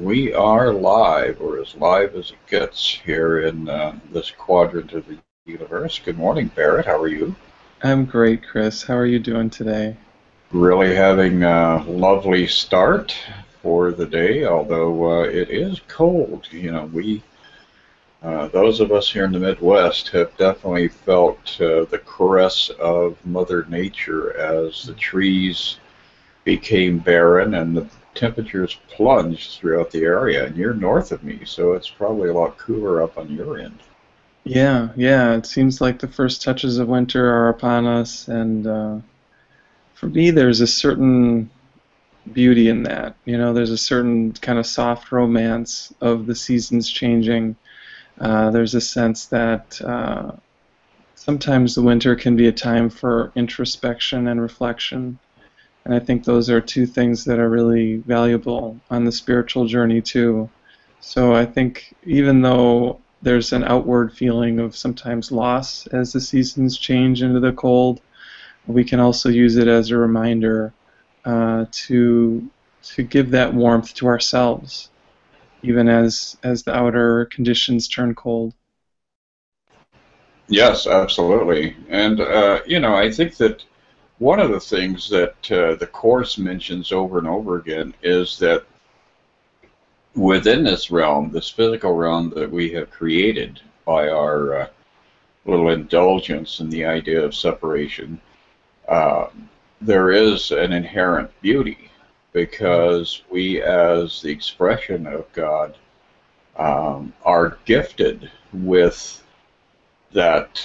We are live, or as live as it gets here in this quadrant of the universe. Good morning, Barrett. How are you? I'm great, Chris. How are you doing today? Really having a lovely start for the day, although it is cold. Those of us here in the Midwest have definitely felt the caress of Mother Nature as the trees became barren and the temperatures plunged throughout the area. And you're north of me, so it's probably a lot cooler up on your end. Yeah. It seems like the first touches of winter are upon us, and for me, there's a certain beauty in that. There's a certain kind of soft romance of the seasons changing. There's a sense that sometimes the winter can be a time for introspection and reflection, and I think those are two things that are really valuable on the spiritual journey too. So I think even though there's an outward feeling of sometimes loss as the seasons change into the cold, we can also use it as a reminder to give that warmth to ourselves, even as the outer conditions turn cold. Yes, absolutely. And, I think that one of the things that the Course mentions over and over again is that within this realm, this physical realm that we have created by our little indulgence in the idea of separation, uh, there is an inherent beauty because we, as the expression of God, are gifted with that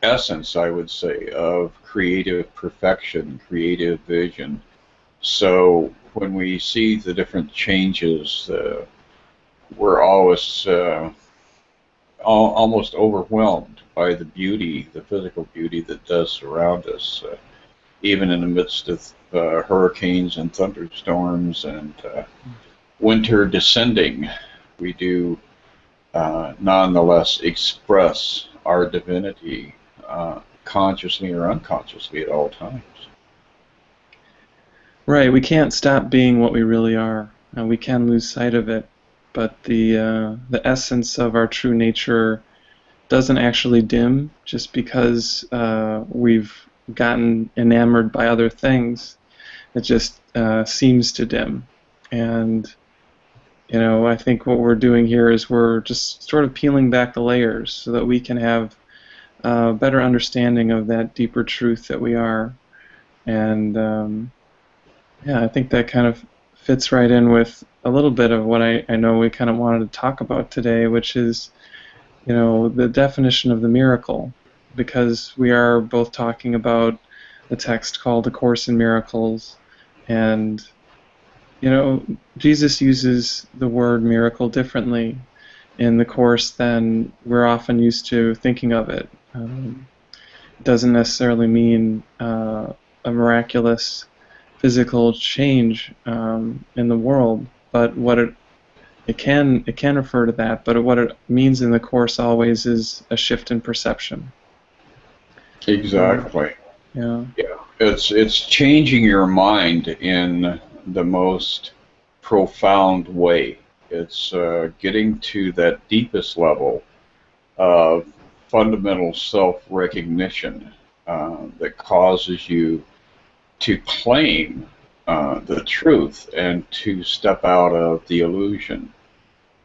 essence, I would say, of creative perfection, creative vision. So when we see the different changes, we're always almost overwhelmed by the beauty, the physical beauty that does surround us, even in the midst of hurricanes and thunderstorms and winter descending. We do nonetheless express our divinity consciously or unconsciously at all times. Right, we can't stop being what we really are. We can lose sight of it, but the essence of our true nature doesn't actually dim just because we've gotten enamored by other things. It just seems to dim. And I think what we're doing here is we're just sort of peeling back the layers so that we can have a better understanding of that deeper truth that we are. And yeah, I think that kind of fits right in with a little bit of what I know we kind of wanted to talk about today, which is, the definition of the miracle, because we are both talking about a text called A Course in Miracles, and, Jesus uses the word miracle differently in the Course than we're often used to thinking of it. It doesn't necessarily mean a miraculous physical change in the world, but it can refer to that. But what it means in the Course always is a shift in perception. Uh, Exactly. yeah. Yeah. It's changing your mind in the most profound way. It's getting to that deepest level of fundamental self-recognition that causes you to claim the truth and to step out of the illusion.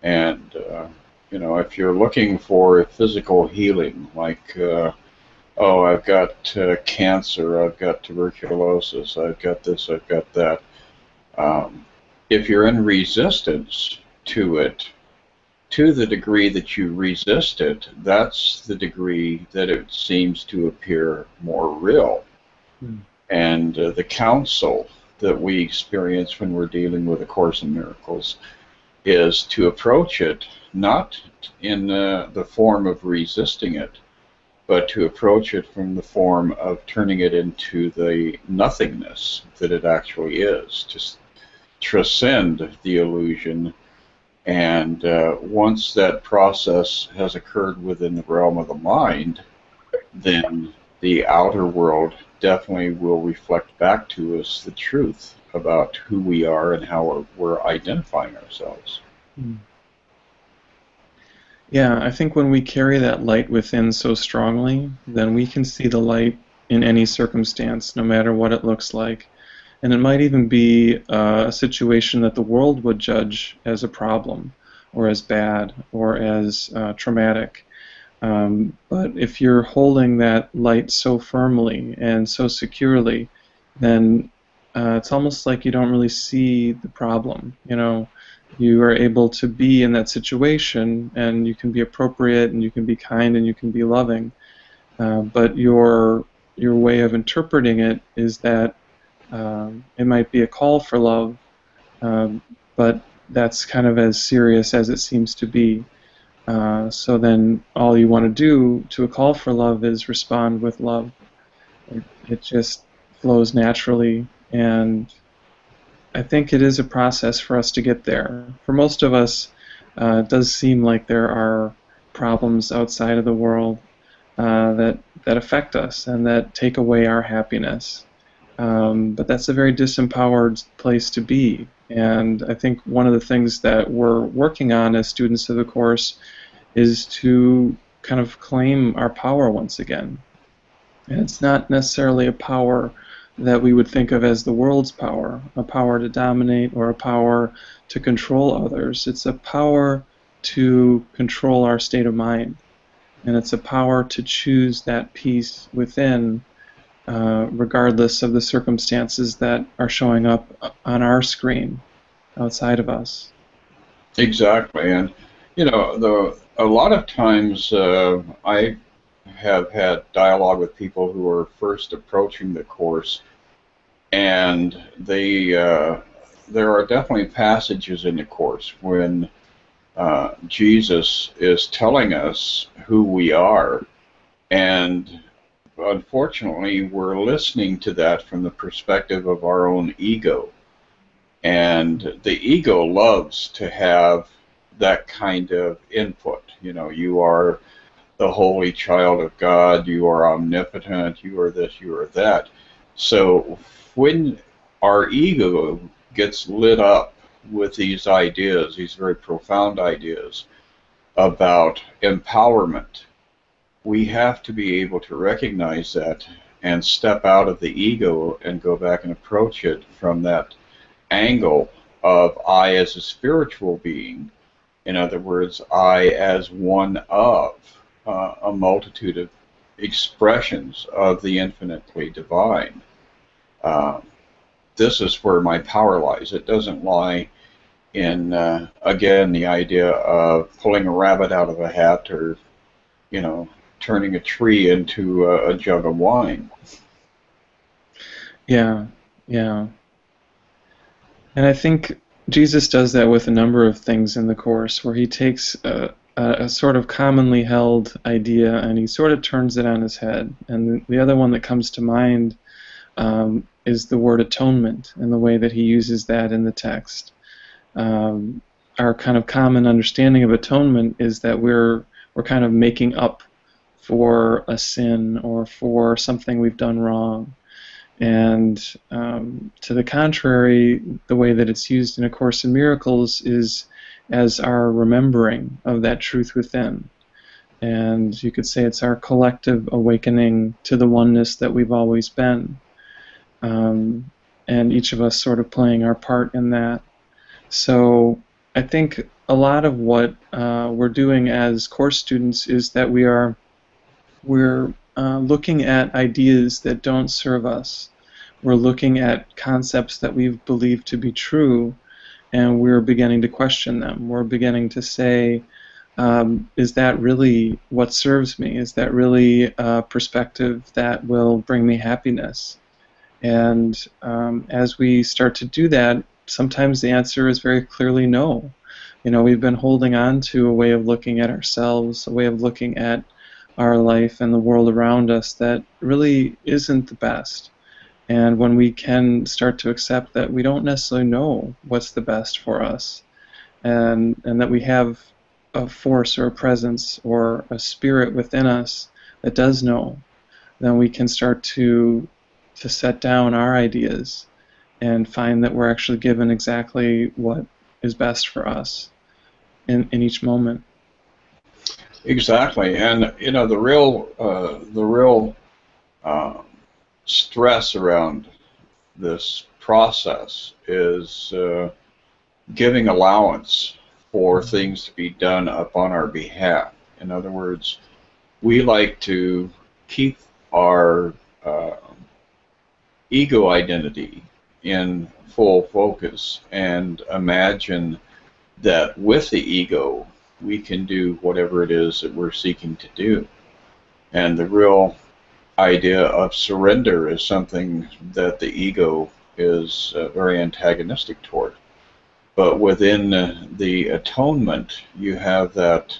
And, if you're looking for physical healing, like, oh, I've got cancer, I've got tuberculosis, I've got this, I've got that, um, if you're in resistance to it, to the degree that you resist it, that's the degree that it seems to appear more real. Hmm. And the counsel that we experience when we're dealing with A Course in Miracles is to approach it not in the form of resisting it, but to approach it from the form of turning it into the nothingness that it actually is, to transcend the illusion. And once that process has occurred within the realm of the mind, then the outer world definitely will reflect back to us the truth about who we are and how we're identifying ourselves. Mm. Yeah, I think when we carry that light within so strongly, then we can see the light in any circumstance, no matter what it looks like. And it might even be a situation that the world would judge as a problem, or as bad, or as traumatic. But if you're holding that light so firmly and so securely, then it's almost like you don't really see the problem. You know, you are able to be in that situation, and you can be appropriate, and you can be kind, and you can be loving. But your way of interpreting it is that it might be a call for love, but that's kind of as serious as it seems to be. So then all you want to do to a call for love is respond with love. It just flows naturally, and I think it is a process for us to get there. For most of us, it does seem like there are problems outside of the world that affect us and that take away our happiness. But that's a very disempowered place to be. And I think one of the things that we're working on as students of the course is to kind of claim our power once again. And it's not necessarily a power that we would think of as the world's power, a power to dominate or a power to control others. It's a power to control our state of mind. And it's a power to choose that peace within, regardless of the circumstances that are showing up on our screen outside of us. Exactly, and a lot of times I have had dialogue with people who are first approaching the course, and there are definitely passages in the course when Jesus is telling us who we are, and unfortunately we're listening to that from the perspective of our own ego. And the ego loves to have that kind of input. You know, you are the holy child of God, you are omnipotent, you are this, you are that. So when our ego gets lit up with these ideas, these very profound ideas about empowerment, we have to be able to recognize that and step out of the ego and go back and approach it from that angle of I as a spiritual being. In other words, I as one of a multitude of expressions of the infinitely divine. This is where my power lies. It doesn't lie in, again, the idea of pulling a rabbit out of a hat or, turning a tree into a jug of wine. Yeah, yeah. And I think Jesus does that with a number of things in the Course, where he takes a sort of commonly held idea and he sort of turns it on his head. And the other one that comes to mind is the word atonement and the way that he uses that in the text. Our kind of common understanding of atonement is that we're kind of making up for a sin or for something we've done wrong. And to the contrary, the way that it's used in A Course in Miracles is as our remembering of that truth within. And you could say it's our collective awakening to the oneness that we've always been. And each of us sort of playing our part in that. So I think a lot of what we're doing as Course students is that we're looking at ideas that don't serve us. We're looking at concepts that we've believed to be true, and we're beginning to question them. We're beginning to say, is that really what serves me? Is that really a perspective that will bring me happiness? And as we start to do that, sometimes the answer is very clearly no. We've been holding on to a way of looking at ourselves, a way of looking at our life and the world around us that really isn't the best. And when we can start to accept that we don't necessarily know what's the best for us, and that we have a force or a presence or a spirit within us that does know, then we can start to set down our ideas and find that we're actually given exactly what is best for us in each moment. Exactly, and you know the real uh, stress around this process is giving allowance for things to be done upon our behalf. In other words, we like to keep our uh, ego identity in full focus and imagine that with the ego we can do whatever it is that we're seeking to do. And the real idea of surrender is something that the ego is very antagonistic toward. But within the atonement, you have that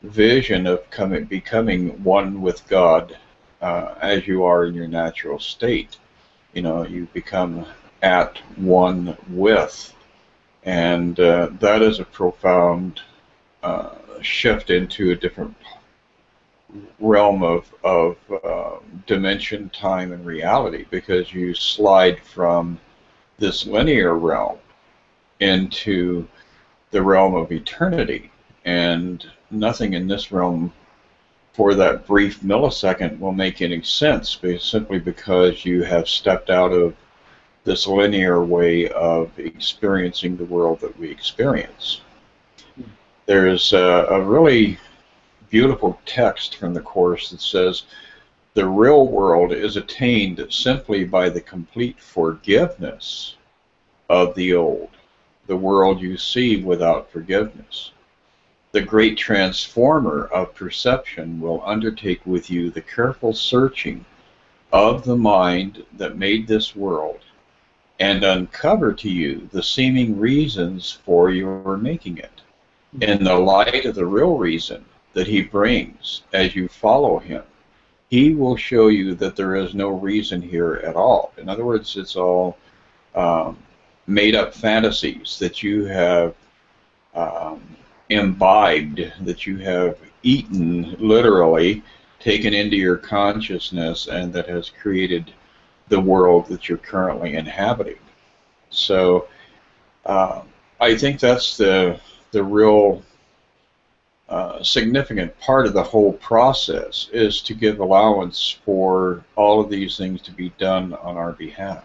vision of becoming one with God as you are in your natural state. You know, you become at one with. And that is a profound shift into a different realm of dimension, time, and reality, because you slide from this linear realm into the realm of eternity, and nothing in this realm for that brief millisecond will make any sense, simply because you have stepped out of this linear way of experiencing the world that we experience. There's a really beautiful text from the Course that says, the real world is attained simply by the complete forgiveness of the old, the world you see without forgiveness. The great transformer of perception will undertake with you the careful searching of the mind that made this world, and uncover to you the seeming reasons for your making it. In the light of the real reason that he brings as you follow him, he will show you that there is no reason here at all. In other words, it's all made up fantasies that you have imbibed, that you have eaten, literally, taken into your consciousness, and that has created the world that you're currently inhabiting. So I think that's the real significant part of the whole process, is to give allowance for all of these things to be done on our behalf.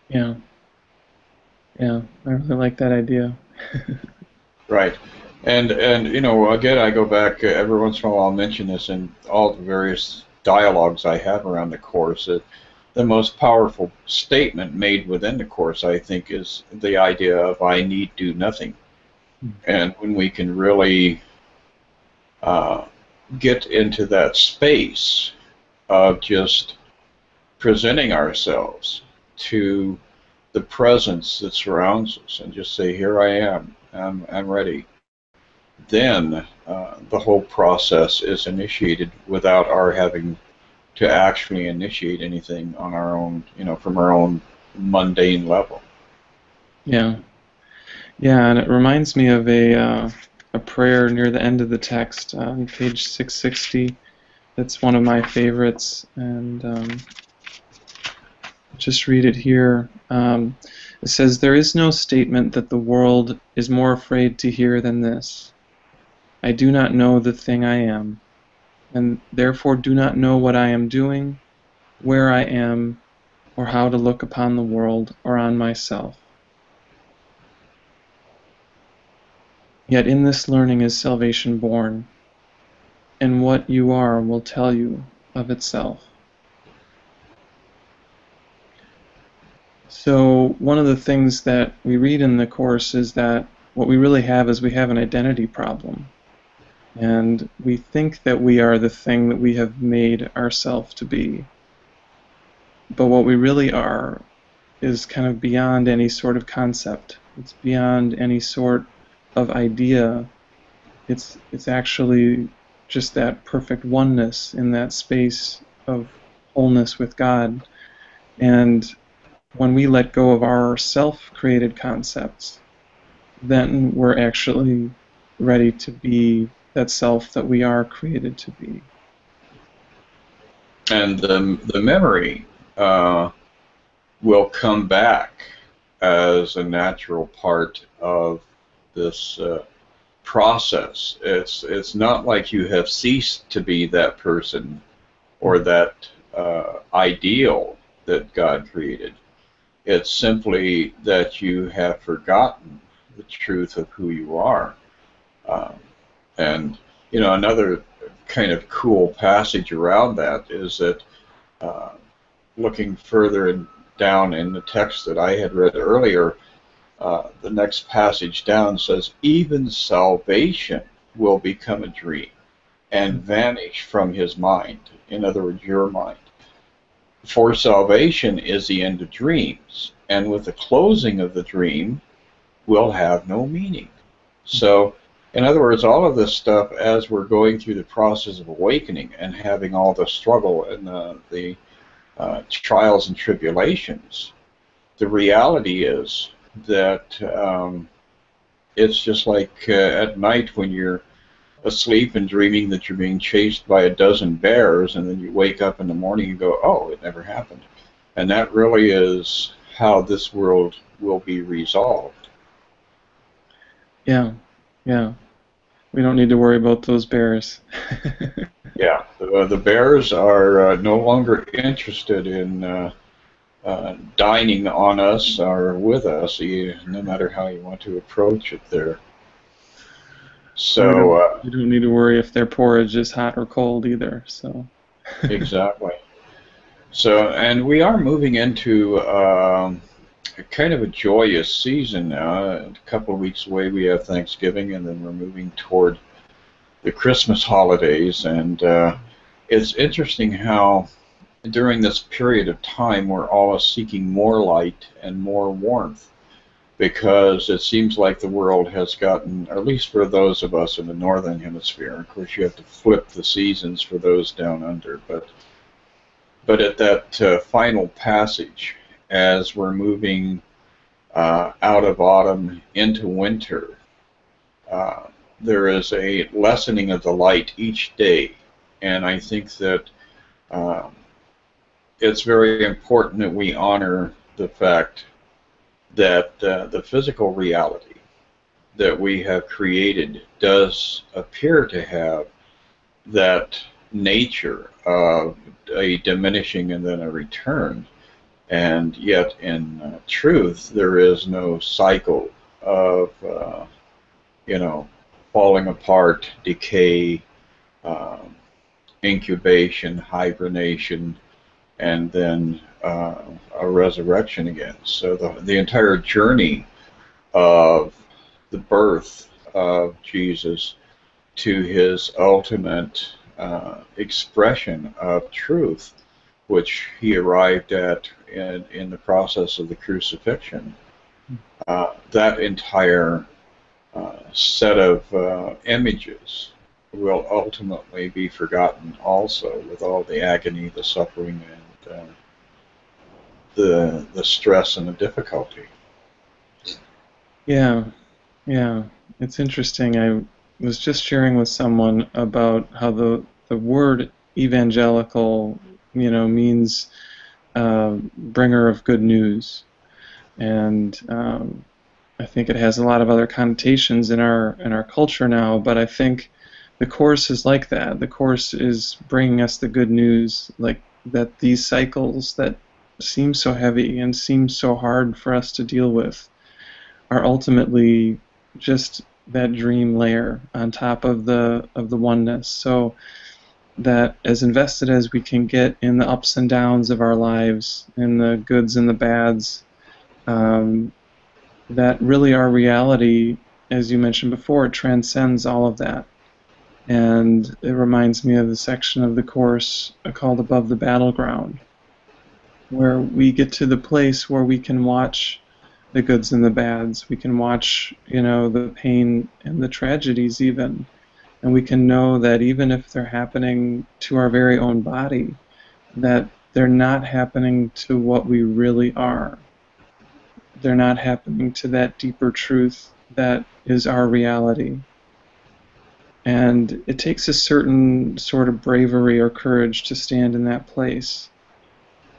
Yeah. Yeah, I really like that idea. Right. And you know, again, I go back, every once in a while I'll mention this in all the various dialogues I have around the Course. The most powerful statement made within the Course, I think, is the idea of I need do nothing. And when we can really get into that space of just presenting ourselves to the presence that surrounds us and just say, here I am, I'm ready, then the whole process is initiated without our having to actually initiate anything on our own, you know, from our own mundane level. Yeah. Yeah, and it reminds me of a prayer near the end of the text on page 660. That's one of my favorites, and just read it here. It says, "There is no statement that the world is more afraid to hear than this. I do not know the thing I am, and therefore do not know what I am doing, where I am, or how to look upon the world or on myself. Yet in this learning is salvation born, and what you are will tell you of itself." So one of the things that we read in the Course is that what we really have is we have an identity problem. And we think that we are the thing that we have made ourselves to be. But what we really are is kind of beyond any sort of concept. It's beyond any sort of idea. It's actually just that perfect oneness in that space of wholeness with God. And when we let go of our self-created concepts, then we're actually ready to be that self that we are created to be. And the memory will come back as a natural part of this process. It's not like you have ceased to be that person or that ideal that God created. It's simply that you have forgotten the truth of who you are. Um, and, another kind of cool passage around that is that uh, looking further down in the text that I had read earlier, the next passage down says, even salvation will become a dream and vanish from his mind. In other words, your mind. For salvation is the end of dreams, and with the closing of the dream will have no meaning. So, in other words, all of this stuff, as we're going through the process of awakening and having all the struggle and the trials and tribulations, the reality is that it's just like at night when you're asleep and dreaming that you're being chased by a dozen bears, and then you wake up in the morning and go, oh, it never happened. And that really is how this world will be resolved. Yeah, yeah. We don't need to worry about those bears. Yeah, the bears are no longer interested in dining on us or with us, no matter how you want to approach it there. So we don't need to worry if their porridge is hot or cold either. So exactly. So, and we are moving into kind of a joyous season now. A couple of weeks away, we have Thanksgiving, and then we're moving toward the Christmas holidays. And it's interesting how during this period of time we're all seeking more light and more warmth, because it seems like the world has gotten, at least for those of us in the northern hemisphere, of course you have to flip the seasons for those down under, but at that final passage, as we're moving out of autumn into winter, there is a lessening of the light each day, and I think that it's very important that we honor the fact that the physical reality that we have created does appear to have that nature of a diminishing and then a return, and yet in truth there is no cycle of falling apart, decay, incubation, hibernation, and then a resurrection again. So the entire journey of the birth of Jesus to his ultimate expression of truth, which he arrived at in the process of the crucifixion, that entire set of images will ultimately be forgotten also, with all the agony, the suffering, and the stress and the difficulty. yeah, yeah. It's interesting. I was just sharing with someone about how the word evangelical, means bringer of good news, and I think it has a lot of other connotations in our culture now. But I think the Course is like that. The Course is bringing us the good news, like that these cycles that seem so heavy and seem so hard for us to deal with are ultimately just that dream layer on top of the oneness. So that as invested as we can get in the ups and downs of our lives, in the goods and the bads, that really our reality, as you mentioned before, transcends all of that. And it reminds me of the section of the Course called Above the Battleground, where we get to the place where we can watch the goods and the bads. We can watch, the pain and the tragedies even. And we can know that even if they're happening to our very own body, that they're not happening to what we really are. They're not happening to that deeper truth that is our reality. And it takes a certain sort of bravery or courage to stand in that place.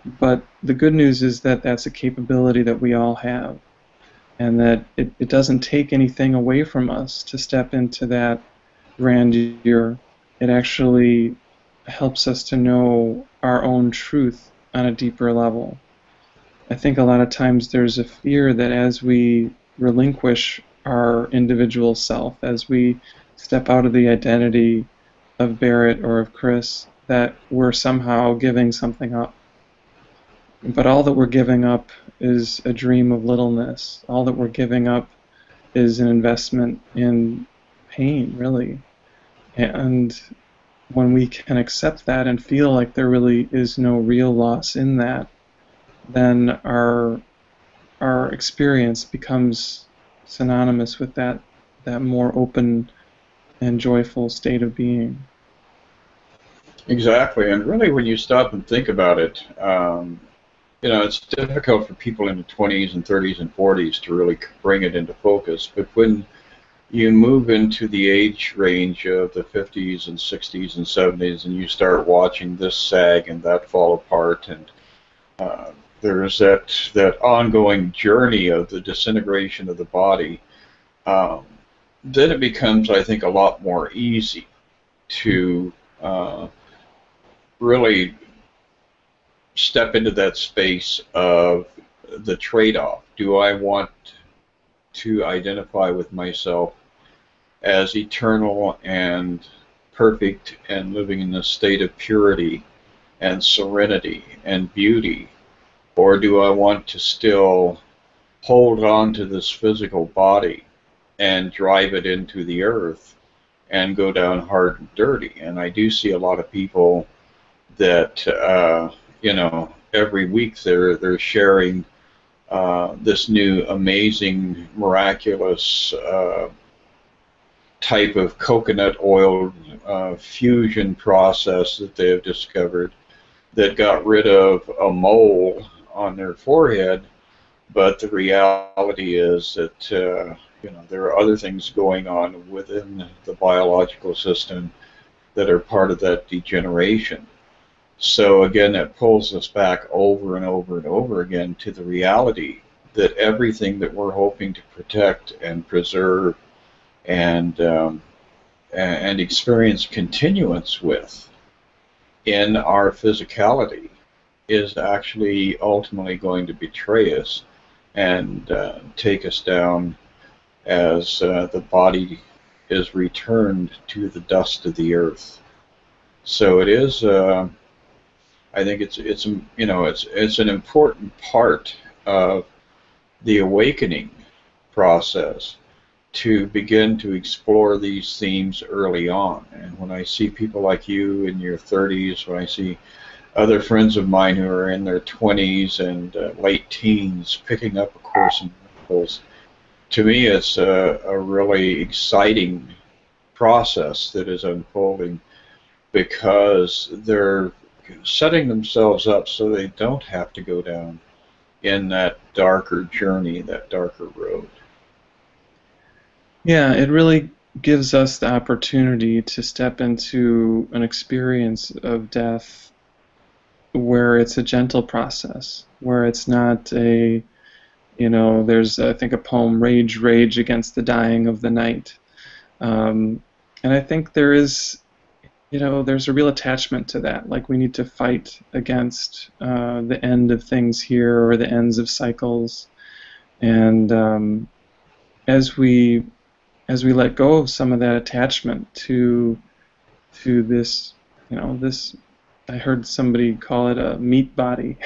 But the good news is that that's a capability that we all have, and that it doesn't take anything away from us to step into that grandeur. It actually helps us to know our own truth on a deeper level. I think a lot of times there's a fear that as we relinquish our individual self, as we step out of the identity of Barrett or of Chris, that we're somehow giving something up. But all that we're giving up is a dream of littleness. All that we're giving up is an investment in pain, really. And when we can accept that and feel like there really is no real loss in that, then our experience becomes synonymous with that more open and joyful state of being. Exactly, and really, when you stop and think about it, it's difficult for people in the 20s and 30s and 40s to really bring it into focus. But when you move into the age range of the 50s and 60s and 70s, and you start watching this sag and that fall apart, and there's that ongoing journey of the disintegration of the body, then it becomes, I think, a lot more easy to really step into that space of the trade-off. Do I want to identify with myself as eternal and perfect and living in a state of purity and serenity and beauty, or do I want to still hold on to this physical body and drive it into the earth and go down hard and dirty? And I do see a lot of people that every week they're sharing this new amazing, miraculous type of coconut oil fusion process that they have discovered that got rid of a mole on their forehead. But the reality is that there are other things going on within the biological system that are part of that degeneration. So again, that pulls us back over and over and over again to the reality that everything that we're hoping to protect and preserve and experience continuance with in our physicality is actually ultimately going to betray us and take us down as the body is returned to the dust of the earth. So it is. I think it's an important part of the awakening process to begin to explore these themes early on. And when I see people like you in your 30s, when I see other friends of mine who are in their 20s and late teens picking up A Course in Miracles, to me it's a really exciting process that is unfolding, because they're setting themselves up so they don't have to go down in that darker journey, that darker road. Yeah, it really gives us the opportunity to step into an experience of death where it's a gentle process, where it's not there's, I think, a poem, Rage, Rage Against the Dying of the Night. And I think there's a real attachment to that. Like, we need to fight against the end of things here, or the ends of cycles. And as we let go of some of that attachment to this, this, I heard somebody call it a meat body.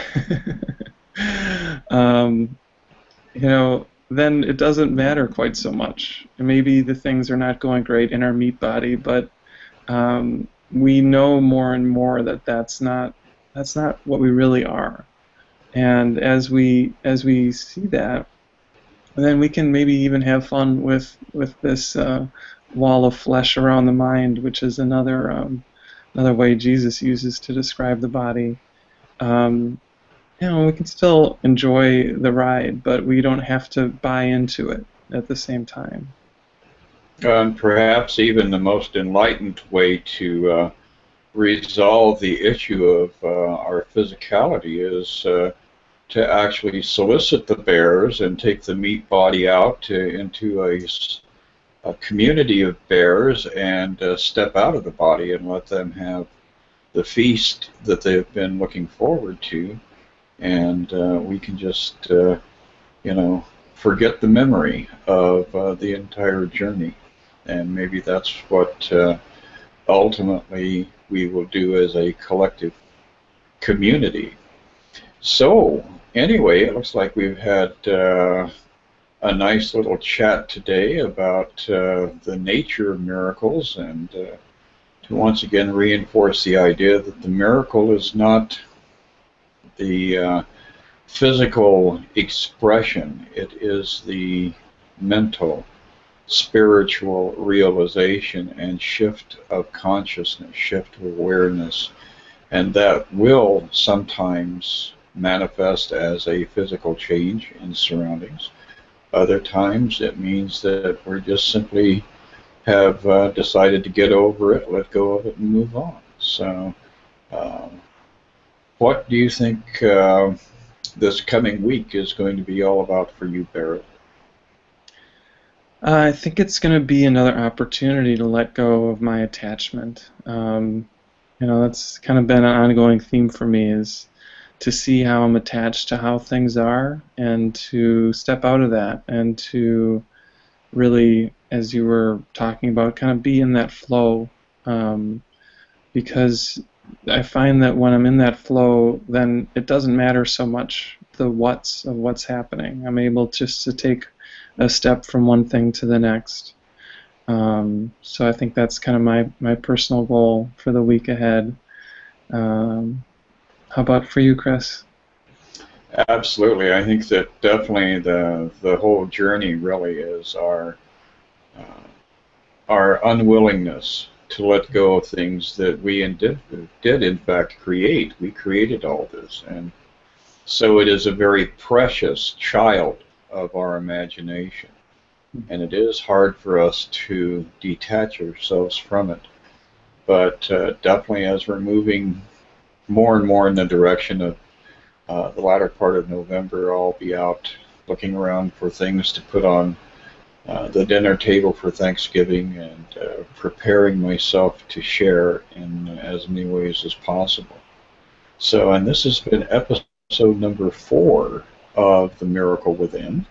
Then it doesn't matter quite so much. Maybe the things are not going great in our meat body, but we know more and more that that's not what we really are. And as we see that, then we can maybe even have fun with this wall of flesh around the mind, which is another way Jesus uses to describe the body. We can still enjoy the ride, but we don't have to buy into it at the same time. And perhaps even the most enlightened way to resolve the issue of our physicality is to actually solicit the bears and take the meat body out into a community of bears and step out of the body and let them have the feast that they've been looking forward to, and we can just, forget the memory of the entire journey, and maybe that's what ultimately we will do as a collective community. So, anyway, it looks like we've had a nice little chat today about the nature of miracles, and to once again reinforce the idea that the miracle is not the physical expression, it is the mental, spiritual realization and shift of consciousness, shift of awareness, and that will sometimes manifest as a physical change in surroundings. Other times it means that we're just simply have decided to get over it, let go of it, and move on. So, what do you think this coming week is going to be all about for you, Barrett? I think it's going to be another opportunity to let go of my attachment. That's kind of been an ongoing theme for me, is to see how I'm attached to how things are and to step out of that and to really, as you were talking about, kind of be in that flow, because I find that when I'm in that flow, then it doesn't matter so much the what's of what's happening. I'm able just to take a step from one thing to the next. So I think that's kind of my personal goal for the week ahead. How about for you, Chris? Absolutely. I think that definitely the whole journey really is our unwillingness to let go of things that we did in fact create. We created all this, and so it is a very precious child of our imagination, and it is hard for us to detach ourselves from it. But definitely, as we're moving more and more in the direction of the latter part of November, I'll be out looking around for things to put on the dinner table for Thanksgiving, and preparing myself to share in as many ways as possible. So, and this has been episode number 4 of The Miracle Within.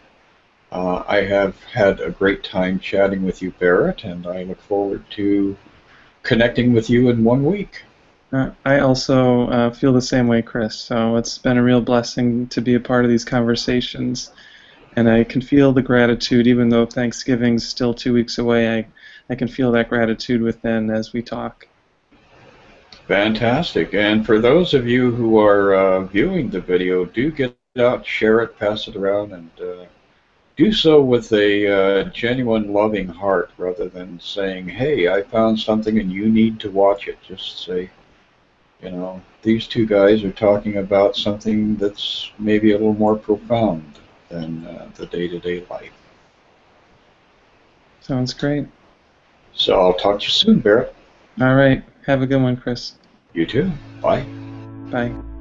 I have had a great time chatting with you, Barrett, and I look forward to connecting with you in 1 week. I also feel the same way, Chris. So it's been a real blessing to be a part of these conversations, and I can feel the gratitude, even though Thanksgiving's still 2 weeks away. I can feel that gratitude within as we talk. Fantastic. And for those of you who are viewing the video, do get out, share it, pass it around, and do so with a genuine, loving heart, rather than saying, hey, I found something and you need to watch it. Just say, these two guys are talking about something that's maybe a little more profound than the day-to-day life. Sounds great. So I'll talk to you soon, Barrett. All right. Have a good one, Chris. You too. Bye. Bye.